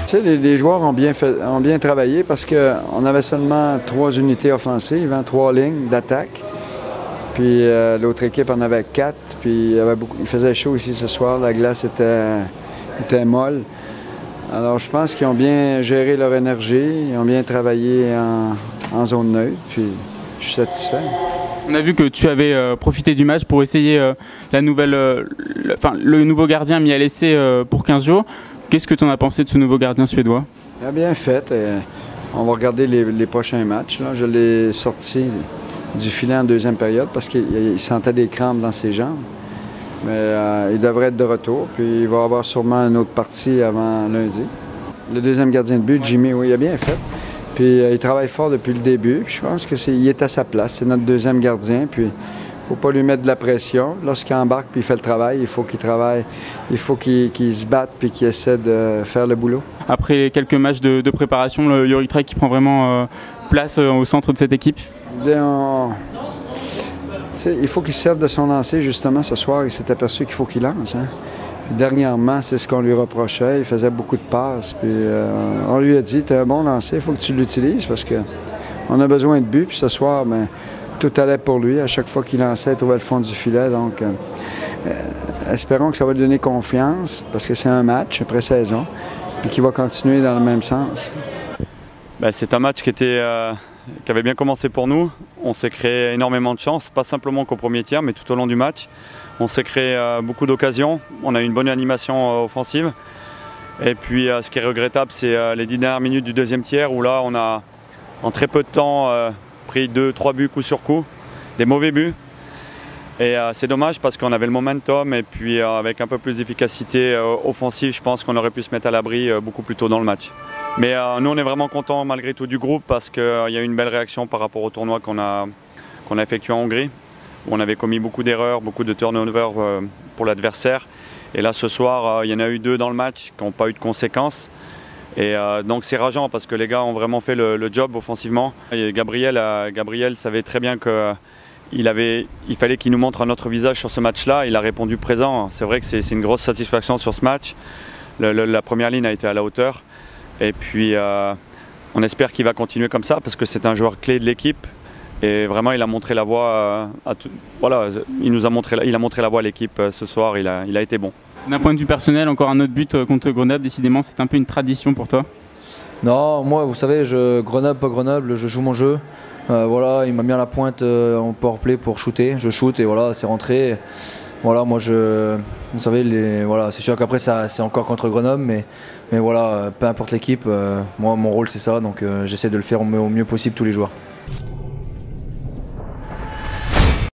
Tu sais, les joueurs ont bien travaillé parce qu'on avait seulement 3 unités offensives, 3 lignes d'attaque. Puis l'autre équipe en avait 4. Puis il faisait chaud ici ce soir, la glace était molle. Alors je pense qu'ils ont bien géré leur énergie, ils ont bien travaillé en zone neutre, puis je suis satisfait. On a vu que tu avais profité du match pour essayer le nouveau gardien mis à l'essai pour 15 jours. Qu'est-ce que tu en as pensé de ce nouveau gardien suédois? Il a bien fait. On va regarder les prochains matchs. Là. Je l'ai sorti du filet en deuxième période parce qu'il sentait des crampes dans ses jambes. Mais il devrait être de retour, puis il va avoir sûrement une autre partie avant lundi. Le deuxième gardien de but, Jimmy, oui, il a bien fait. Puis il travaille fort depuis le début. Puis je pense qu'il est à sa place. C'est notre deuxième gardien. Puis il ne faut pas lui mettre de la pression. Lorsqu'il embarque puis il fait le travail, il faut qu'il travaille. Il faut qu'il se batte puis qu'il essaie de faire le boulot. Après quelques matchs de préparation, le Jori Trek qui prend vraiment place au centre de cette équipe? Il faut qu'il serve de son lancer. Justement, ce soir, il s'est aperçu qu'il faut qu'il lance. Hein? Dernièrement, c'est ce qu'on lui reprochait. Il faisait beaucoup de passes. Puis, on lui a dit, tu as un bon lancer, il faut que tu l'utilises parce qu'on a besoin de buts. Puis ce soir, tout allait pour lui. À chaque fois qu'il lançait, il trouvait le fond du filet. Donc, espérons que ça va lui donner confiance parce que c'est un match après saison. Puis qu'il va continuer dans le même sens. C'est un match qui avait bien commencé pour nous. On s'est créé énormément de chances, pas simplement qu'au premier tiers, mais tout au long du match. On s'est créé beaucoup d'occasions, on a eu une bonne animation offensive. Et puis ce qui est regrettable, c'est les 10 dernières minutes du deuxième tiers où là on a en très peu de temps pris 2-3 buts coup sur coup, des mauvais buts. Et c'est dommage parce qu'on avait le momentum et puis avec un peu plus d'efficacité offensive, je pense qu'on aurait pu se mettre à l'abri beaucoup plus tôt dans le match. Mais nous on est vraiment contents malgré tout du groupe parce qu'il y a eu une belle réaction par rapport au tournoi qu'on a effectué en Hongrie. Où on avait commis beaucoup d'erreurs, beaucoup de turnovers pour l'adversaire. Et là ce soir, il y en a eu 2 dans le match qui n'ont pas eu de conséquences. Et donc c'est rageant parce que les gars ont vraiment fait le job offensivement. Et Gabriel savait très bien qu'il fallait qu'il nous montre un autre visage sur ce match-là. Il a répondu présent. C'est vrai que c'est une grosse satisfaction sur ce match. La première ligne a été à la hauteur. Et puis on espère qu'il va continuer comme ça parce que c'est un joueur clé de l'équipe. Et vraiment, il a montré la voie il a montré la voie à l'équipe ce soir. Il a été bon. D'un point de vue personnel, encore un autre but contre Grenoble. Décidément, c'est un peu une tradition pour toi? Non, moi, vous savez, Grenoble, pas Grenoble, je joue mon jeu. Il m'a mis à la pointe en powerplay pour shooter. Je shoot et voilà, c'est rentré. Voilà, moi, vous savez, c'est sûr qu'après, c'est encore contre Grenoble, mais voilà, peu importe l'équipe, moi, mon rôle, c'est ça. Donc, j'essaie de le faire au mieux possible tous les jours.